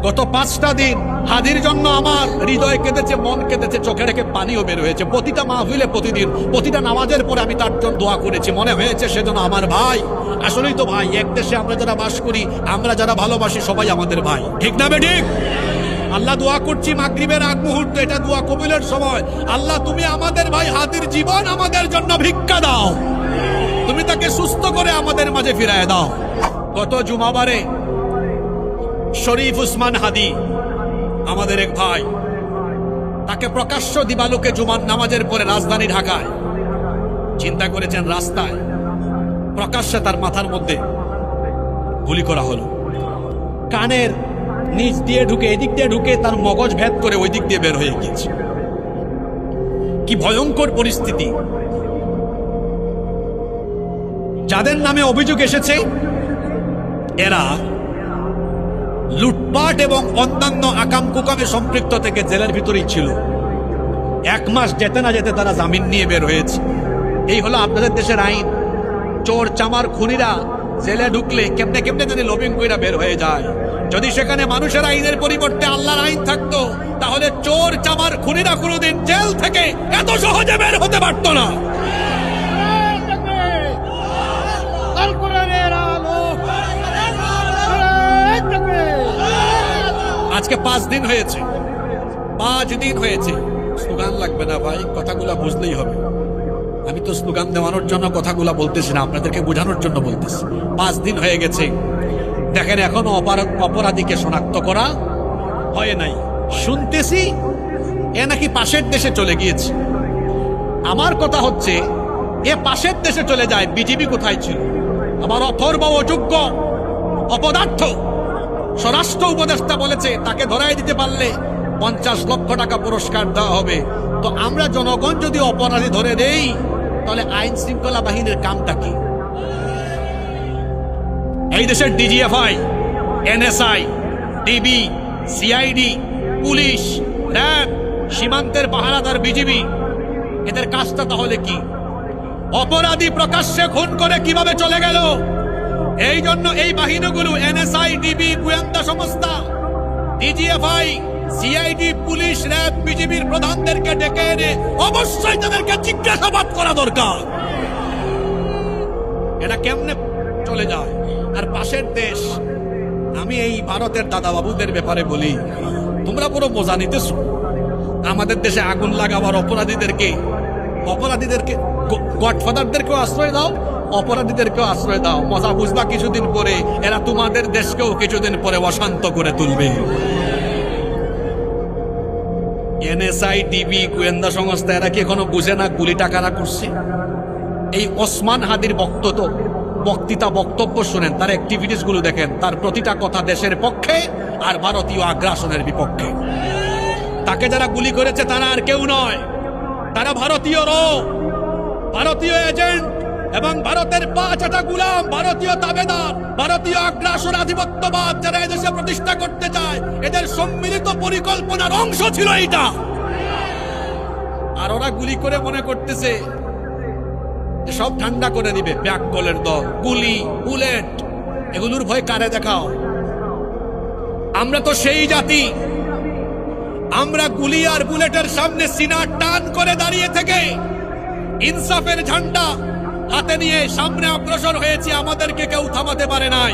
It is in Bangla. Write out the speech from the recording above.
গত 5টা দিন হাদির জন্য আমার হৃদয় কেঁদেছে, মন কেঁদেছে, চোখে রেখে পানিও বের হয়েছে। প্রতিটা মাহফিলে, প্রতিদিন, প্রতিটা নামাজের পরে আমি তার জন্য দোয়া করেছি। মনে হয়েছে সেজন্য আমার ভাই। আসলেই তো ভাই, এক দেশে আমরা যারা বাস করি, আমরা যারা ভালোবাসি, সবাই আমাদের ভাই, ঠিক না বেঠিক? আল্লাহ দোয়া করছি মাগরিবের আগ মুহূর্তে, এটা দোয়া কবুলের সময়। আল্লাহ তুমি আমাদের ভাই হাদির জীবন আমাদের জন্য ভিক্ষা দাও, তুমি তাকে সুস্থ করে আমাদের মাঝে ফিরায় দাও। গত জুমাবারে শরীফ উসমান হাদি আমাদের এক ভাই, তাকে প্রকাশ্য দিবালোকে জুমার নামাজের পরে রাজধানী ঢাকায়, চিন্তা করেছেন, রাস্তায় প্রকাশ্যে তার মাথার মধ্যে গুলি করা হলো। কানের নিচ দিয়ে ঢুকে, এদিক দিয়ে ঢুকে তার মগজ ভেদ করে ওই দিক দিয়ে বের হয়ে গিয়েছে। কি ভয়ঙ্কর পরিস্থিতি! যাদের নামে অভিযোগ এসেছে এরা লুটপাট এবং অন্যান্য আকাম কুকামে সম্পৃক্ত থেকে জেলের ভিতরেই ছিল। 1 মাস যেতে না যেতে তারা জামিন নিয়ে বের হয়েছে। এই হলো আপনাদের দেশের আইন। চোর চামার খুনিরা জেলে ঢুকলে কেমনে কেমনে জানি লবিং কইরা বের হয়ে যায়। যদি সেখানে মানুষের আইনের পরিবর্তে আল্লাহর আইন থাকতো, তাহলে চোর চামার খুনিরা কোনোদিন জেল থেকে এত সহজে বের হতে পারতো না। আজকে 5 দিন হয়েছে, 5 দিন হয়েছে। স্লোগান লাগবে না ভাই, কথাগুলা বুঝলেই হবে। আমি তো স্লোগান দেওয়ানোর জন্য কথাগুলা বলতেছি না, আপনাদেরকে বোঝানোর জন্য বলতেছি। 5 দিন হয়ে গেছে, দেখেন এখনো অপরাধীকে শনাক্ত করা হয় নাই। শুনতেছি এ নাকি পাশের দেশে চলে গিয়েছে। আমার কথা হচ্ছে, এ পাশের দেশে চলে যায়, বিজিবি কোথায় ছিল? আমার অথর্ব অযোগ্য অপদার্থ স্বরাষ্ট্র উপদেষ্টা বলেছে তাকে ধরাই দিতে পারলে 50 লক্ষ টাকা পুরস্কার দেওয়া হবে। তো আমরা জনগণ যদি অপরাধী ধরে দেই, তাহলে আইন শৃঙ্খলা বাহিনীর কামটা কি? এই দেশের DGFI, NSI, DB, CID, police, RAB, সীমান্তের পাহারাদার বিজিবি, এদের কাজটা তাহলে কি? অপরাধী প্রকাশ্যে খুন করে কিভাবে চলে গেল? এই জন্য এই বাহিনীগুলো, এনএসআই, ডিবি, গোয়েন্দা সংস্থা, ডিজিএফআই, সিআইডি, পুলিশ, র্যাব, বিজিবির প্রধানদেরকে ডেকে এনে অবশ্যই তাদেরকে জিজ্ঞাসাবাদ করা দরকার। এটা কেমনে চলে যায়? আর পাশের দেশ, আমি এই ভারতের দাদা বাবুদের ব্যাপারে বলি, তোমরা পুরো মজা নিতেছ। আমাদের দেশে আগুন লাগাবার অপরাধীদেরকে গডফাদারদেরকেও আশ্রয় দাও, অপরাধীদেরকেও আশ্রয় দাও। মজা বুঝবা কিছুদিন পরে এরা তোমাদের দেশকেও কিছুদিন পরে অশান্ত করে তুলবে। এনএসআই, ডিবি, গোয়েন্দা সংস্থা, এরা কি এখনো বুঝে না গুলিটা কারা করছে? এই ওসমান হাদির বক্তৃতা বক্তব্য শুনেন, তার অ্যাক্টিভিটিস গুলো দেখেন, তার প্রতিটা কথা দেশের পক্ষে আর ভারতীয় আগ্রাসনের বিপক্ষে। তাকে যারা গুলি করেছে তারা আর কেউ নয়, তারা ভারতীয় এজেন্ট এবং ভারতের 5টা গুলাম, ভারতীয় তাবেদার, ভারতীয় আগ্রাসন আধিপত্যবাদ যারা এদেশে প্রতিষ্ঠা করতে চায়, এদের সম্মিলিত পরিকল্পনার অংশ ছিল এইটা। আর ওরা গুলি করে মনে করতেছে সব ঠান্ডা করে দিবে। ব্যাককলের দল, গুলি, বুলেট, এগুলোর ভয় কারে দেখাও? আমরা তো সেই জাতি, আমরা গুলি আর বুলেটের সামনে সিনা টান করে দাঁড়িয়ে থেকে ইনসাফের ঝান্ডা হাতে নিয়ে সামনে অগ্রসর হয়েছি। আমাদেরকে কেউ থামাতে পারে নাই।